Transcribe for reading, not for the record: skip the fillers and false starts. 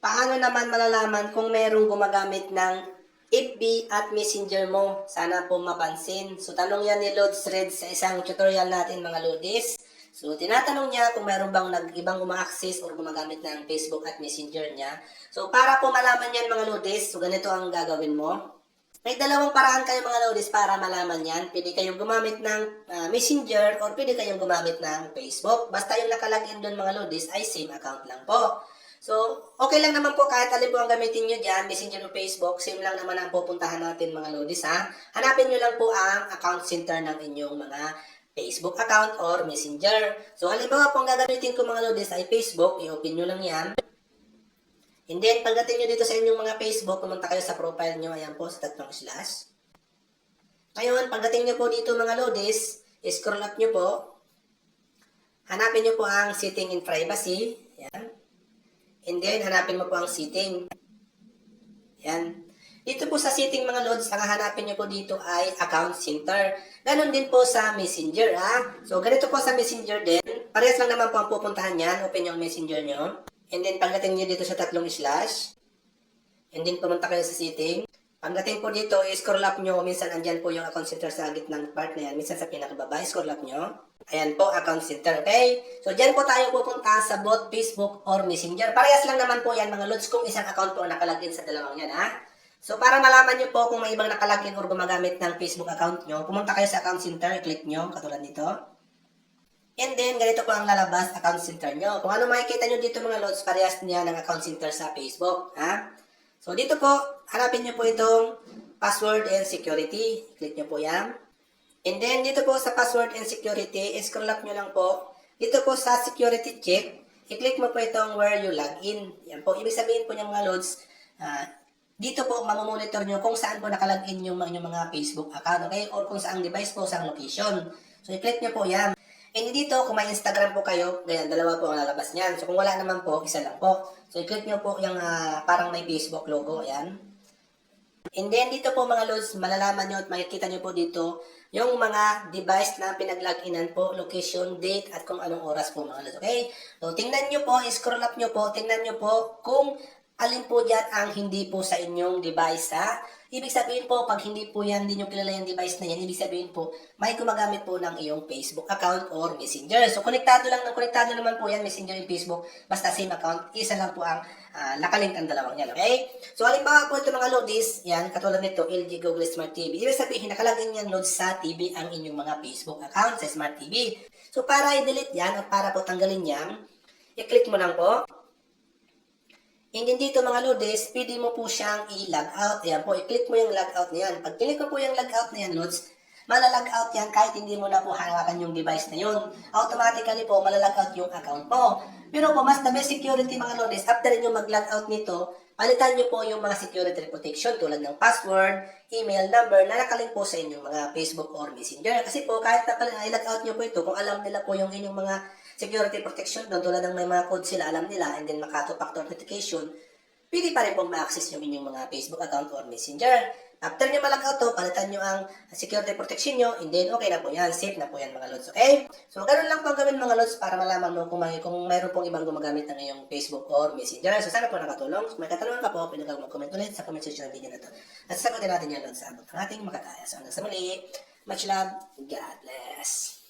Paano naman malalaman kung merong gumagamit ng FB at Messenger mo? Sana po mapansin. So, tanong yan ni Lods Red sa isang tutorial natin mga Lodis. So, tinatanong niya kung meron bang ibang uma-access or gumagamit ng Facebook at Messenger niya. So, para po malaman yan mga Lodis, so ganito ang gagawin mo. May dalawang paraan kayo mga Lodis para malaman yan. Pwede kayong gumamit ng Messenger or pwede kayong gumamit ng Facebook. Basta yung nakalagin doon mga Lodis ay same account lang po. So, okay lang naman po kahit alin po ang gamitin nyo dyan, Messenger o Facebook, same lang naman ang pupuntahan natin mga Lodis ha. Hanapin nyo lang po ang account center ng inyong mga Facebook account or Messenger. So, halimbawa po ang gagamitin ko mga Lodis ay Facebook, i-open nyo lang yan. And then, pagdating nyo dito sa inyong mga Facebook, pumunta kayo sa profile nyo, ayan po, sa tatlong slash. Ngayon, pagdating nyo po dito mga Lodis, scroll up nyo po. Hanapin nyo po ang setting in privacy. Ayan. And then, hanapin mo po ang setting. Yan. Dito po sa setting mga Lods, ang hanapin nyo po dito ay account center. Ganon din po sa Messenger, ha? So, ganito po sa Messenger din. Parehas lang naman po ang pupuntahan yan. Open yung Messenger nyo. And then, pagdating nyo dito sa tatlong slash. And then, pumunta kayo sa setting. Pagdating po dito, scroll up nyo. Minsan, andyan po yung account center sa gitnang part na yan. Minsan sa pinakababa, scroll up nyo. Ayan po, account center, okay? So, dyan po tayo pupunta sa both Facebook or Messenger. Parehas lang naman po yan, mga Lods, kung isang account po nakalagin sa dalawang yan, ha? So, para malaman nyo po kung may ibang nakalagin or gumagamit ng Facebook account nyo, pumunta kayo sa account center, i-click nyo, katulad nito. And then, ganito po ang lalabas, account center nyo. Kung ano makikita nyo dito, mga Lods, parehas niya ng account center sa Facebook, ha? So, dito po, hanapin nyo po itong password and security. Click nyo po yan. And then, dito po sa password and security, scroll up nyo lang po. Dito po sa security check, i-click mo po itong where you log in. Yan po, ibig sabihin po niya mga Lods, dito po mamomonitor nyo kung saan po nakalagin yung mga Facebook account, okay? Or kung saang device po, saang location. So, i-click nyo po yan. And dito, kung may Instagram po kayo, ganyan, dalawa po ang lalabas niyan. So, kung wala naman po, isa lang po. So, i-click nyo po yung parang may Facebook logo, ayan. And then, dito po mga Lods, malalaman nyo at makikita nyo po dito yung mga device na pinag-loginan po, location, date, at kung anong oras po mga Lods, okay? So, tingnan nyo po, scroll up nyo po, tingnan nyo po kung alin po dyan ang hindi po sa inyong device, ha? Ibig sabihin po, pag hindi po yan, hindi nyo kilala yung device na yan, ibig sabihin po, may gumagamit po ng iyong Facebook account or Messenger. So, konektado naman po yan, Messenger and Facebook, basta same account, isa lang po ang nakalink ang dalawang yan, okay? So, halimbawa po ito mga Lodis, yan, katulad nito, LG Google Smart TV. Ibig sabihin, nakalagin yan Lods sa TV ang inyong mga Facebook account sa Smart TV. So, para i-delete yan, at para po tanggalin yan, i-click mo lang po. And then dito mga Lodis, pwede mo po siyang i-log out. Ayan po, i-click mo yung log out na yan. Pag click mo po yung log out na yan, Lods, malalog out yan kahit hindi mo na po hawakan yung device na yun. Automatically po, malalog out yung account mo. Pero po, mas the best security mga Lodis, after nyo mag-log out nito, palitan nyo po yung mga security protection tulad ng password, email number na nakalink po sa inyong mga Facebook or Messenger. Kasi po, kahit i-log out nyo po ito, kung alam nila po yung inyong mga security protection doon, tulad ng may mga code sila, alam nila, and then maka-two-factor authentication, pwede pa rin pong ma-access yung inyong mga Facebook account or Messenger. After nyo mag-log out to, palitan nyo ang security protection nyo, and then okay na po yan, safe na po yan mga Lods, okay? So, ganun lang po ang gawin mga Lods para malaman mo kung mayroon pong ibang gumagamit ng iyong Facebook or Messenger. So, sana po nakatulong. Kung may katanungan ka po, pwede kang mag-comment ulit sa comment section ng video na to. At sasagutin natin yan Lods sa abot ng ating makakaya. So, hanggang sa muli, much love, God bless.